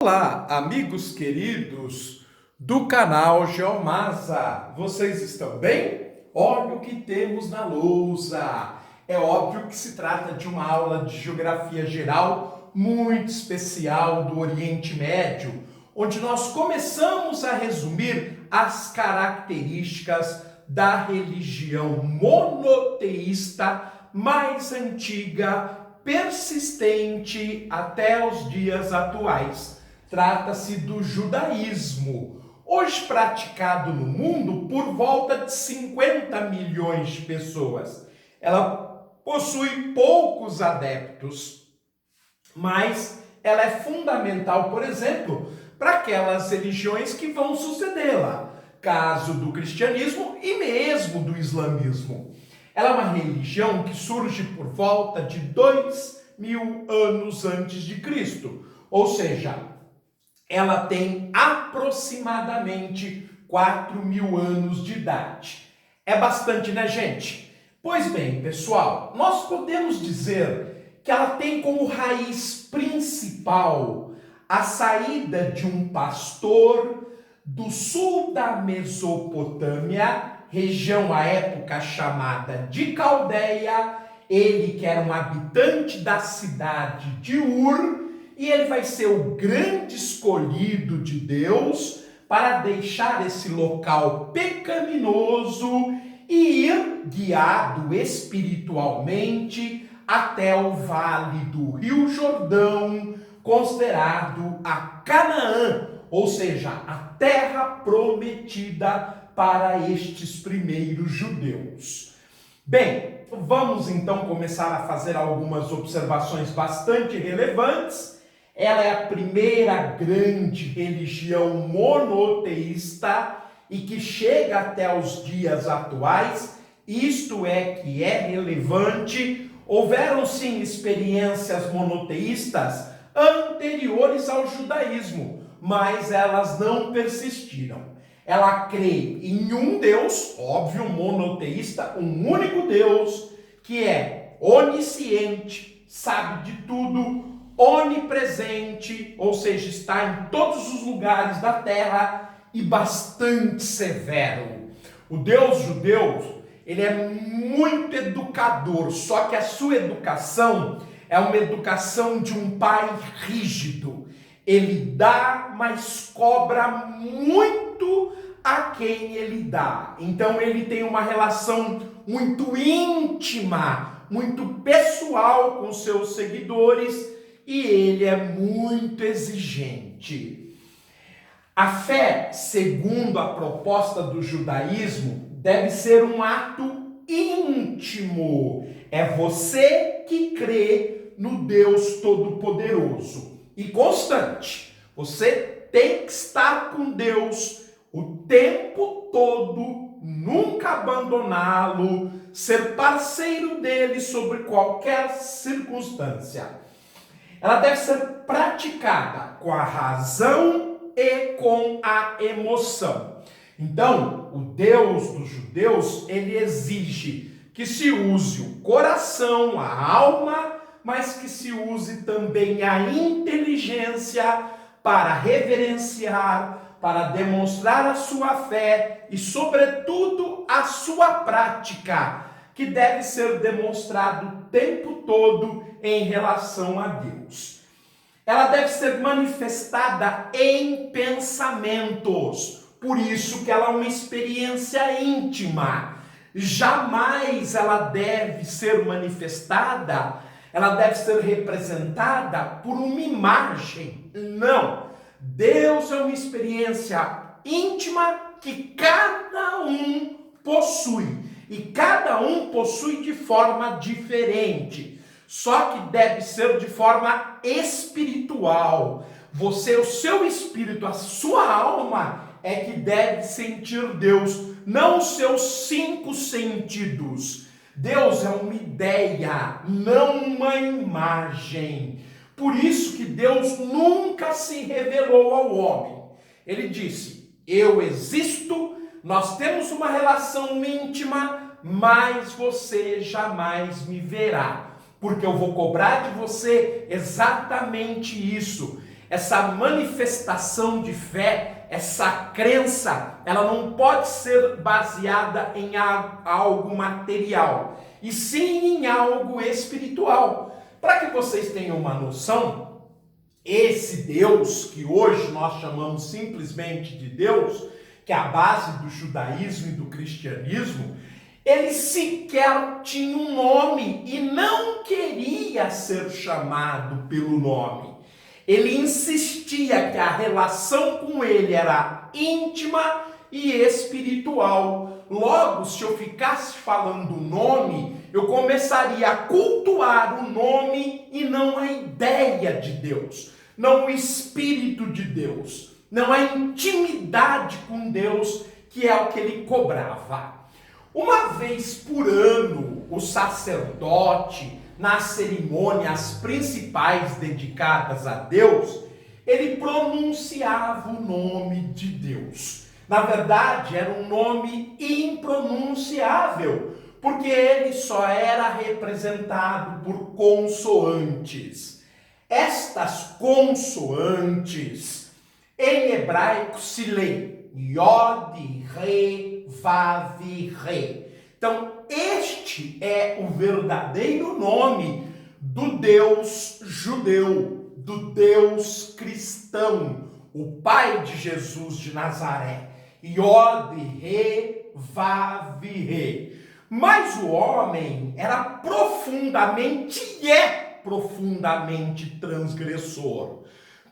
Olá, amigos queridos do canal Geomasa, vocês estão bem? Olha o que temos na lousa. É óbvio que se trata de uma aula de geografia geral muito especial do Oriente Médio, onde nós começamos a resumir as características da religião monoteísta mais antiga, persistente até os dias atuais. Trata-se do judaísmo, hoje praticado no mundo por volta de 50 milhões de pessoas. Ela possui poucos adeptos, mas ela é fundamental, por exemplo, para aquelas religiões que vão sucedê-la, caso do cristianismo e mesmo do islamismo. Ela é uma religião que surge por volta de 2000 anos antes de Cristo, ou seja, ela tem aproximadamente 4000 anos de idade. É bastante, né, gente? Pois bem, pessoal, nós podemos dizer que ela tem como raiz principal a saída de um pastor do sul da Mesopotâmia, região à época chamada de Caldeia, ele que era um habitante da cidade de Ur, e ele vai ser o grande escolhido de Deus para deixar esse local pecaminoso e ir guiado espiritualmente até o vale do Rio Jordão, considerado a Canaã, ou seja, a terra prometida para estes primeiros judeus. Bem, vamos então começar a fazer algumas observações bastante relevantes. Ela é a primeira grande religião monoteísta e que chega até os dias atuais, isto é que é relevante. Houveram sim experiências monoteístas anteriores ao judaísmo, mas elas não persistiram. Ela crê em um Deus, óbvio, monoteísta, um único Deus, que é onisciente, sabe de tudo, onipresente, ou seja, está em todos os lugares da terra e bastante severo. O Deus judeu, ele é muito educador, só que a sua educação é uma educação de um pai rígido. Ele dá, mas cobra muito a quem ele dá. Então ele tem uma relação muito íntima, muito pessoal com seus seguidores e ele é muito exigente. A fé, segundo a proposta do judaísmo, deve ser um ato íntimo. É você que crê no Deus Todo-Poderoso e constante. Você tem que estar com Deus o tempo todo, nunca abandoná-lo, ser parceiro dele sobre qualquer circunstância. Ela deve ser praticada com a razão e com a emoção. Então, o Deus dos judeus, ele exige que se use o coração, a alma, mas que se use também a inteligência para reverenciar, para demonstrar a sua fé e, sobretudo, a sua prática, que deve ser demonstrado o tempo todo em relação a Deus. Ela deve ser manifestada em pensamentos, por isso que ela é uma experiência íntima. Jamais ela deve ser manifestada, ela deve ser representada por uma imagem. Não. Deus é uma experiência íntima que cada um possui. E cada um possui de forma diferente. Só que deve ser de forma espiritual. Você, o seu espírito, a sua alma é que deve sentir Deus, não os seus 5 sentidos. Deus é uma ideia, não uma imagem. Por isso que Deus nunca se revelou ao homem. Ele disse, eu existo, nós temos uma relação íntima, mas você jamais me verá, porque eu vou cobrar de você exatamente isso. essa manifestação de fé, essa crença, ela não pode ser baseada em algo material, e sim em algo espiritual. Para que vocês tenham uma noção, esse Deus, que hoje nós chamamos simplesmente de Deus, que é a base do judaísmo e do cristianismo, ele sequer tinha um nome e não queria ser chamado pelo nome. Ele insistia que a relação com ele era íntima e espiritual. Logo, se eu ficasse falando o nome, eu começaria a cultuar o nome e não a ideia de Deus, não o Espírito de Deus, não a intimidade com Deus, que é o que ele cobrava. Uma vez por ano, o sacerdote, nas cerimônias principais dedicadas a Deus, ele pronunciava o nome de Deus. Na verdade, era um nome impronunciável, porque ele só era representado por consoantes. Estas consoantes, em hebraico se lê Yod, Re, Vav, Re. Então, este é o verdadeiro nome do Deus judeu, do Deus cristão, o Pai de Jesus de Nazaré. Yod, Re, Vav, Re. Mas o homem era profundamente e é profundamente transgressor.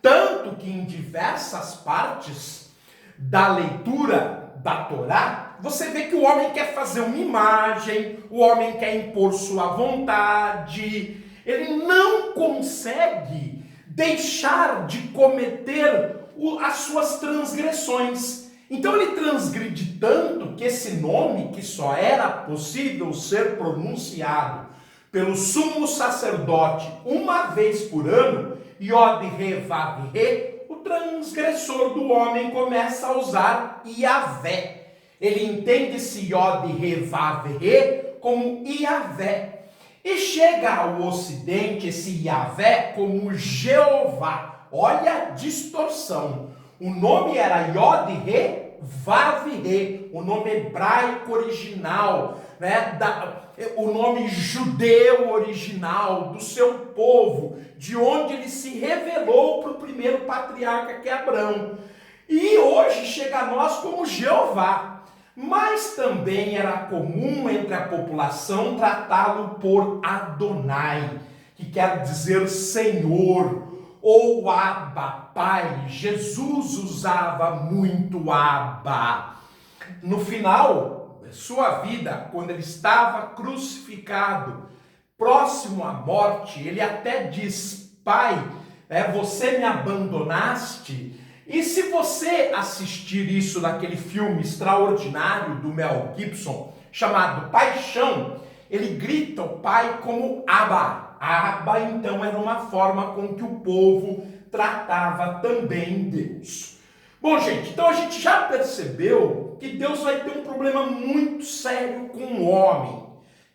Tanto que em diversas partes da leitura da Torá, você vê que o homem quer fazer uma imagem, o homem quer impor sua vontade, ele não consegue deixar de cometer as suas transgressões. Então ele transgride tanto que esse nome, que só era possível ser pronunciado pelo sumo sacerdote uma vez por ano, Yod, Re, Vav, Re, o transgressor do homem começa a usar Iavé. Ele entende esse Yod, Re, Vav, Re como Iavé. E chega ao ocidente esse Iavé como Jeová. Olha a distorção. O nome era Yod, Re, Vav, Re, o nome hebraico original, né, o nome judeu original do seu povo, de onde ele se revelou para o primeiro patriarca, que é Abraão. E hoje chega a nós como Jeová. Mas também era comum entre a população tratá-lo por Adonai, que quer dizer Senhor, ou Abba, Pai. Jesus usava muito Abba. No final de sua vida, quando ele estava crucificado, próximo à morte, ele até diz: Pai, você me abandonaste. E se você assistir isso naquele filme extraordinário do Mel Gibson, chamado Paixão, ele grita o pai como Abba. Abba, então, era uma forma com que o povo tratava também Deus. Bom, gente, então a gente já percebeu que Deus vai ter um problema muito sério com o homem,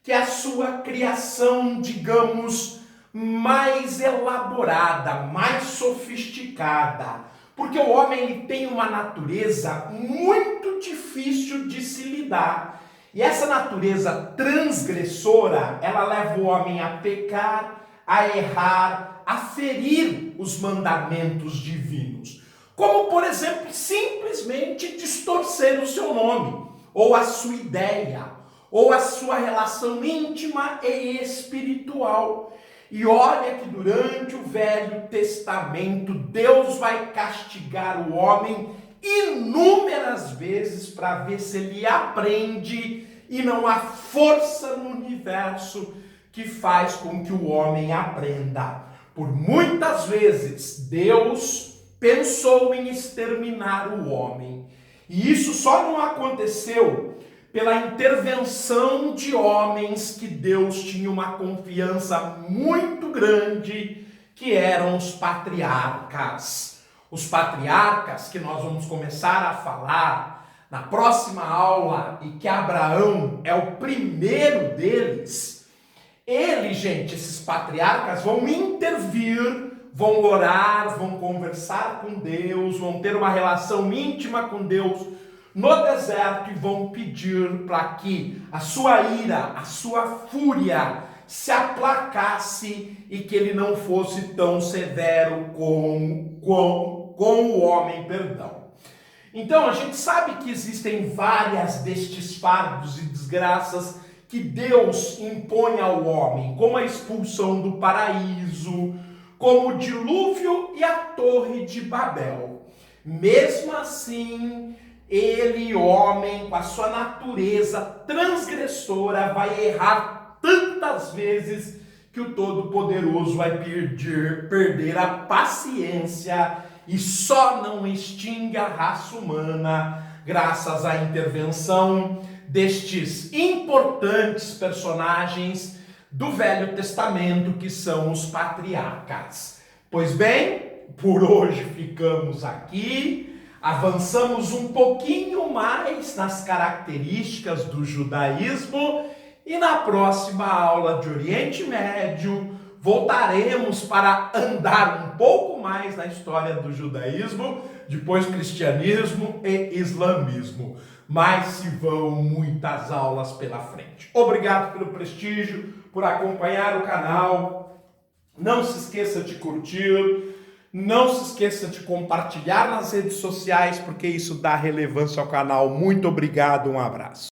que é a sua criação, digamos, mais elaborada, mais sofisticada. Porque o homem ele tem uma natureza muito difícil de se lidar. E essa natureza transgressora, ela leva o homem a pecar, a errar, a ferir os mandamentos divinos. Como, por exemplo, simplesmente distorcer o seu nome, ou a sua ideia, ou a sua relação íntima e espiritual. E olha que durante o Velho Testamento, Deus vai castigar o homem inúmeras vezes para ver se ele aprende, e não há força no universo que faz com que o homem aprenda. Por muitas vezes, Deus pensou em exterminar o homem. E isso só não aconteceu pela intervenção de homens que Deus tinha uma confiança muito grande, que eram os patriarcas. Os patriarcas que nós vamos começar a falar na próxima aula, e que Abraão é o primeiro deles. Eles, gente, esses patriarcas vão intervir vão orar, vão conversar com Deus, vão ter uma relação íntima com Deus no deserto e vão pedir para que a sua ira, a sua fúria se aplacasse e que ele não fosse tão severo com o homem, perdão. Então a gente sabe que existem várias destes fardos e desgraças que Deus impõe ao homem, como a expulsão do paraíso, como o dilúvio e a torre de Babel. Mesmo assim, ele, homem, com a sua natureza transgressora, vai errar tantas vezes que o Todo-Poderoso vai perder a paciência e só não extingue a raça humana graças à intervenção destes importantes personagens do Velho Testamento, que são os patriarcas. Pois bem, por hoje ficamos aqui, avançamos um pouquinho mais nas características do judaísmo e na próxima aula de Oriente Médio voltaremos para andar um pouco mais na história do judaísmo, depois cristianismo e islamismo. Mas se vão muitas aulas pela frente. Obrigado pelo prestígio, por acompanhar o canal. Não se esqueça de curtir, não se esqueça de compartilhar nas redes sociais, porque isso dá relevância ao canal. Muito obrigado, um abraço.